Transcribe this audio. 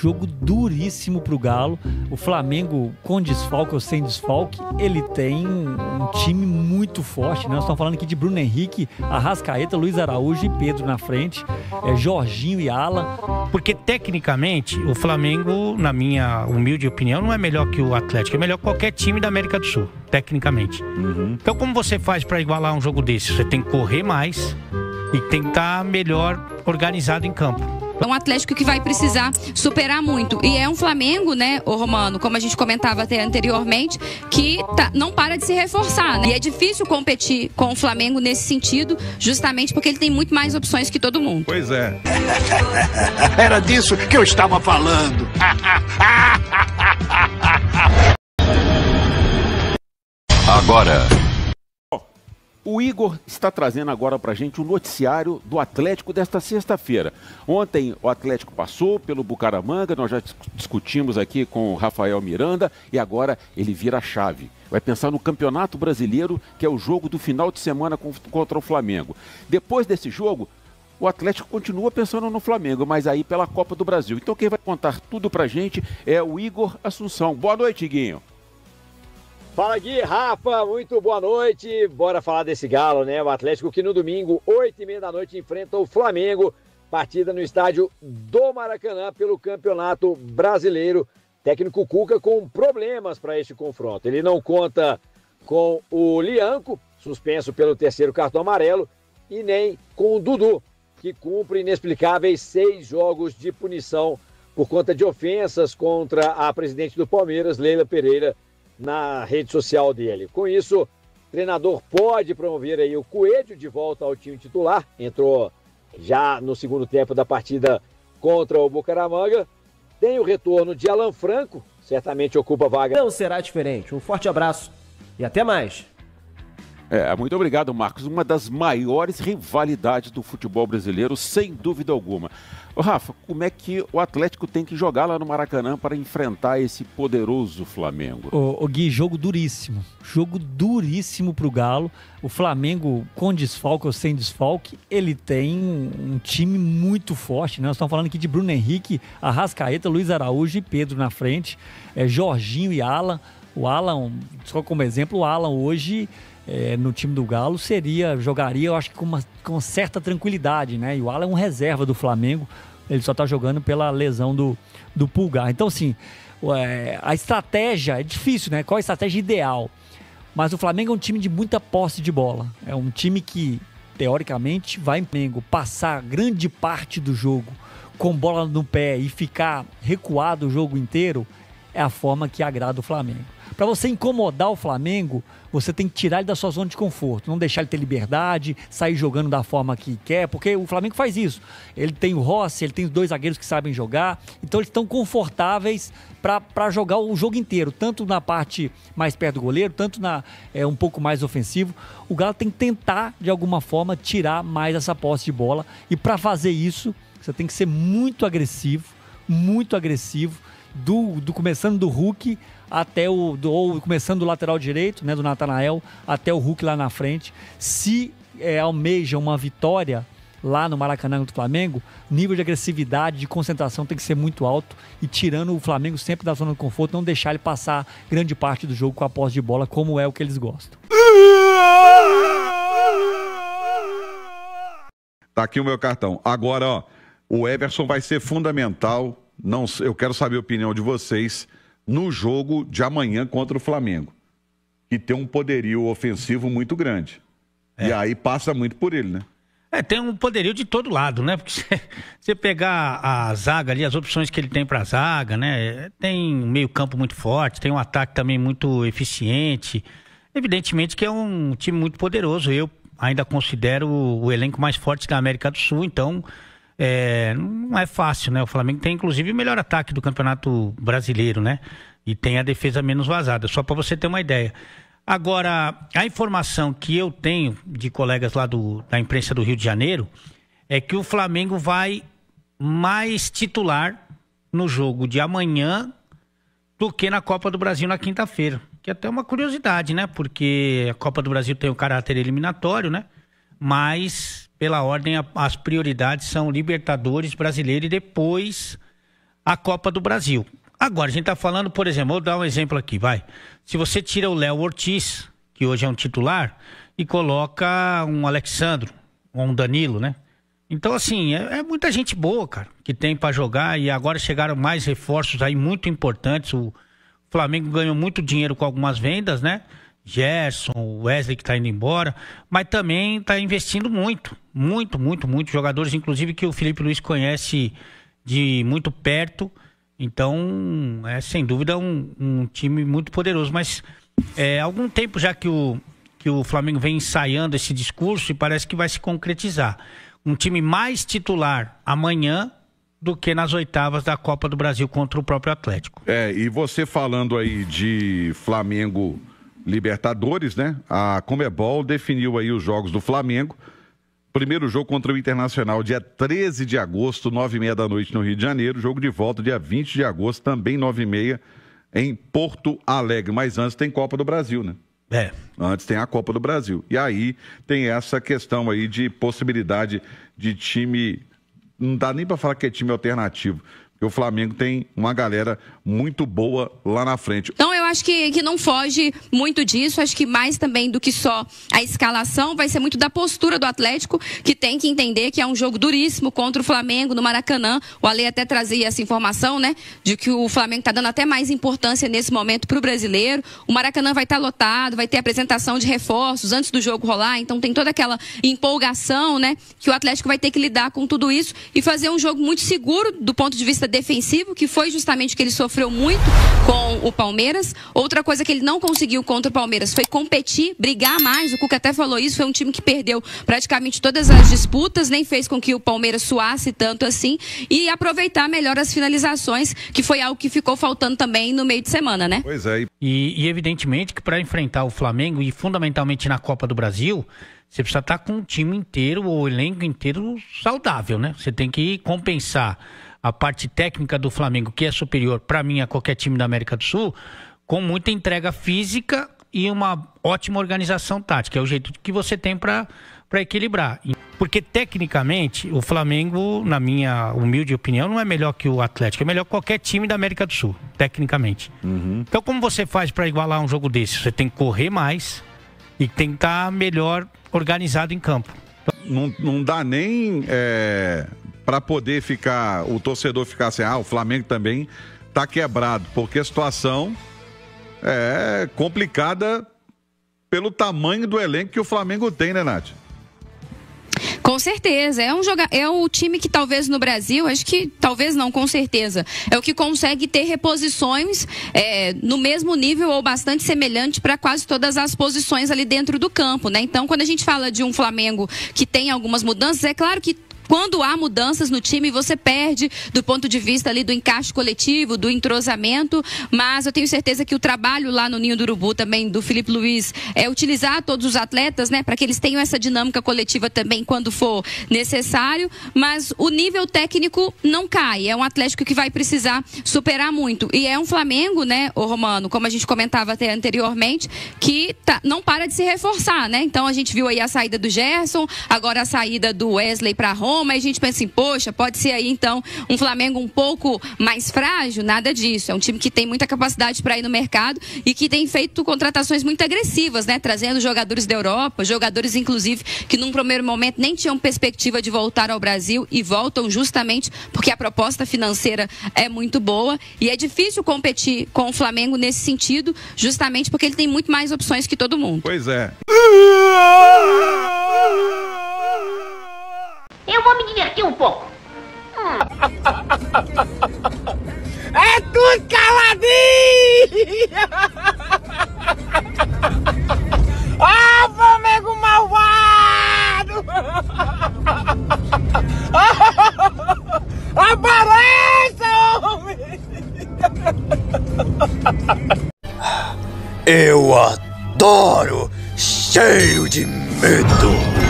jogo duríssimo pro Galo. O Flamengo, com desfalque ou sem desfalque, ele tem um time muito forte, né? Nós estamos falando aqui de Bruno Henrique, Arrascaeta, Luiz Araújo e Pedro na frente, Jorginho e Alan. Porque tecnicamente o Flamengo, na minha humilde opinião, não é melhor que o Atlético, é melhor que qualquer time da América do Sul, tecnicamente. Então como você faz para igualar um jogo desse? Você tem que correr mais e tem que estar melhor organizado em campo. É um Atlético que vai precisar superar muito. E é um Flamengo, né, ô Romano, como a gente comentava até anteriormente, que não para de se reforçar, né? E é difícil competir com o Flamengo nesse sentido, justamente porque ele tem muito mais opções que todo mundo. Pois é. Era disso que eu estava falando. Agora. O Igor está trazendo agora para a gente o noticiário do Atlético desta sexta-feira. Ontem o Atlético passou pelo Bucaramanga, nós já discutimos aqui com o Rafael Miranda e agora ele vira a chave. Vai pensar no Campeonato Brasileiro, que é o jogo do final de semana contra o Flamengo. Depois desse jogo, o Atlético continua pensando no Flamengo, mas aí pela Copa do Brasil. Então quem vai contar tudo para a gente é o Igor Assunção. Boa noite, Guinho. Fala Gui, Rafa, muito boa noite. Bora falar desse Galo, né? O Atlético que no domingo, 8h30 da noite, enfrenta o Flamengo. Partida no estádio do Maracanã pelo Campeonato Brasileiro. Técnico Cuca com problemas para este confronto. Ele não conta com o Lianco, suspenso pelo 3º cartão amarelo, e nem com o Dudu, que cumpre inexplicáveis 6 jogos de punição por conta de ofensas contra a presidente do Palmeiras, Leila Pereira, na rede social dele. Com isso, o treinador pode promover aí o Coelho de volta ao time titular. Entrou já no segundo tempo da partida contra o Bucaramanga. Tem o retorno de Alan Franco, certamente ocupa a vaga. Não será diferente. Um forte abraço e até mais. Muito obrigado, Marcos. Uma das maiores rivalidades do futebol brasileiro, sem dúvida alguma. Ô, Rafa, como é que o Atlético tem que jogar lá no Maracanã para enfrentar esse poderoso Flamengo? O Gui, jogo duríssimo pro Galo. O Flamengo, com desfalque ou sem desfalque, ele tem um time muito forte, né? Nós estamos falando aqui de Bruno Henrique, Arrascaeta, Luiz Araújo e Pedro na frente, Jorginho e Alan. O Alan, só como exemplo, o Alan hoje no time do Galo jogaria, eu acho que com certa tranquilidade, né? E o Alan é um reserva do Flamengo, ele só tá jogando pela lesão do pulgar. Então, assim, a estratégia é difícil, né? Qual a estratégia ideal? Mas o Flamengo é um time de muita posse de bola. É um time que, teoricamente, vai passar grande parte do jogo com bola no pé e ficar recuado o jogo inteiro, é a forma que agrada o Flamengo. Para você incomodar o Flamengo, você tem que tirar ele da sua zona de conforto, não deixar ele ter liberdade, sair jogando da forma que quer, porque o Flamengo faz isso. Ele tem o Rossi, ele tem os 2 zagueiros que sabem jogar, então eles estão confortáveis para jogar o jogo inteiro, tanto na parte mais perto do goleiro, tanto um pouco mais ofensivo. O Galo tem que tentar, de alguma forma, tirar mais essa posse de bola, e para fazer isso, você tem que ser muito agressivo, começando do Hulk até começando do lateral direito, né, do Natanael, até o Hulk lá na frente. Se almeja uma vitória lá no Maracanã do Flamengo, nível de agressividade, de concentração tem que ser muito alto, e tirando o Flamengo sempre da zona de conforto, não deixar ele passar grande parte do jogo com a posse de bola, como é o que eles gostam. Tá aqui o meu cartão. Agora, ó, o Everson vai ser fundamental. Eu quero saber a opinião de vocês no jogo de amanhã contra o Flamengo, que tem um poderio ofensivo muito grande. E aí passa muito por ele, né? Tem um poderio de todo lado, né? Porque você pegar a zaga ali, as opções que ele tem pra zaga, né? Tem um meio campo muito forte, tem um ataque também muito eficiente. Evidentemente que é um time muito poderoso. Eu ainda considero o elenco mais forte da América do Sul, então não é fácil, né? O Flamengo tem inclusive o melhor ataque do Campeonato Brasileiro, né? E tem a defesa menos vazada, só para você ter uma ideia. Agora, a informação que eu tenho de colegas lá da imprensa do Rio de Janeiro é que o Flamengo vai mais titular no jogo de amanhã do que na Copa do Brasil na quinta-feira. Que é até uma curiosidade, né? Porque a Copa do Brasil tem o caráter eliminatório, né? Mas, pela ordem, as prioridades são Libertadores, Brasileiro e depois a Copa do Brasil. Agora, a gente está falando, por exemplo, vou dar um exemplo aqui, vai. Se você tira o Léo Ortiz, que hoje é um titular, e coloca um Alexandro, ou um Danilo, né? Então, assim, é muita gente boa, cara, que tem para jogar, e agora chegaram mais reforços aí muito importantes. O Flamengo ganhou muito dinheiro com algumas vendas, né? Gerson, o Wesley que está indo embora, mas também está investindo muito jogadores, inclusive que o Felipe Luiz conhece de muito perto. Então, é sem dúvida um time muito poderoso, mas há algum tempo já que o Flamengo vem ensaiando esse discurso e parece que vai se concretizar. Um time mais titular amanhã do que nas oitavas da Copa do Brasil contra o próprio Atlético. E você falando aí de Flamengo Libertadores, né? A Conmebol definiu aí os jogos do Flamengo. Primeiro jogo contra o Internacional, dia 13 de agosto, 9h30 da noite no Rio de Janeiro. Jogo de volta, dia 20 de agosto, também 9h30 em Porto Alegre. Mas antes tem Copa do Brasil, né? Antes tem a Copa do Brasil. E aí tem essa questão aí de possibilidade de time... Não dá nem para falar que é time alternativo. Porque o Flamengo tem uma galera muito boa lá na frente. Então eu acho que não foge muito disso. Acho que mais também do que só a escalação vai ser muito da postura do Atlético, que tem que entender que é um jogo duríssimo contra o Flamengo no Maracanã. O Ale até trazia essa informação, né, de que o Flamengo está dando até mais importância nesse momento para o brasileiro. O Maracanã vai estar lotado, vai ter apresentação de reforços antes do jogo rolar. Então tem toda aquela empolgação, né, que o Atlético vai ter que lidar com tudo isso e fazer um jogo muito seguro do ponto de vista defensivo, que foi justamente o que ele sofreu muito com o Palmeiras. Outra coisa que ele não conseguiu contra o Palmeiras foi competir, brigar mais. O Cuca até falou isso, foi um time que perdeu praticamente todas as disputas, nem fez com que o Palmeiras suasse tanto assim, e aproveitar melhor as finalizações, que foi algo que ficou faltando também no meio de semana, né? Pois é. E evidentemente que para enfrentar o Flamengo, e fundamentalmente na Copa do Brasil, você precisa estar com o time inteiro, o elenco inteiro saudável, né? Você tem que compensar a parte técnica do Flamengo, que é superior para mim a qualquer time da América do Sul, com muita entrega física e uma ótima organização tática. É o jeito que você tem para equilibrar. Porque tecnicamente o Flamengo, na minha humilde opinião, não é melhor que o Atlético, é melhor que qualquer time da América do Sul, tecnicamente. Então como você faz para igualar um jogo desse? Você tem que correr mais e tem que estar melhor organizado em campo. Não dá nem para poder o torcedor ficar assim, o Flamengo também tá quebrado, porque a situação é complicada pelo tamanho do elenco que o Flamengo tem, né, Nath? Com certeza, é o time que talvez no Brasil, acho que talvez não, com certeza, é o que consegue ter reposições no mesmo nível ou bastante semelhante para quase todas as posições ali dentro do campo, né? Então, quando a gente fala de um Flamengo que tem algumas mudanças, é claro que quando há mudanças no time, você perde do ponto de vista ali do encaixe coletivo, do entrosamento, mas eu tenho certeza que o trabalho lá no Ninho do Urubu também do Felipe Luiz é utilizar todos os atletas, né, para que eles tenham essa dinâmica coletiva também quando for necessário, mas o nível técnico não cai, é um Atlético que vai precisar superar muito, e é um Flamengo, né, o Romano, como a gente comentava até anteriormente, que não para de se reforçar, né, então a gente viu aí a saída do Gerson, agora a saída do Wesley para Roma, mas a gente pensa assim, poxa, pode ser aí então um Flamengo um pouco mais frágil, nada disso, é um time que tem muita capacidade para ir no mercado e que tem feito contratações muito agressivas, né, trazendo jogadores da Europa, jogadores inclusive que num primeiro momento nem tinham perspectiva de voltar ao Brasil e voltam justamente porque a proposta financeira é muito boa e é difícil competir com o Flamengo nesse sentido, justamente porque ele tem muito mais opções que todo mundo. Pois é. Eu vou me divertir um pouco. É tudo caladinho! Ah, Flamengo malvado! Apareça, homem! Eu adoro cheio de medo!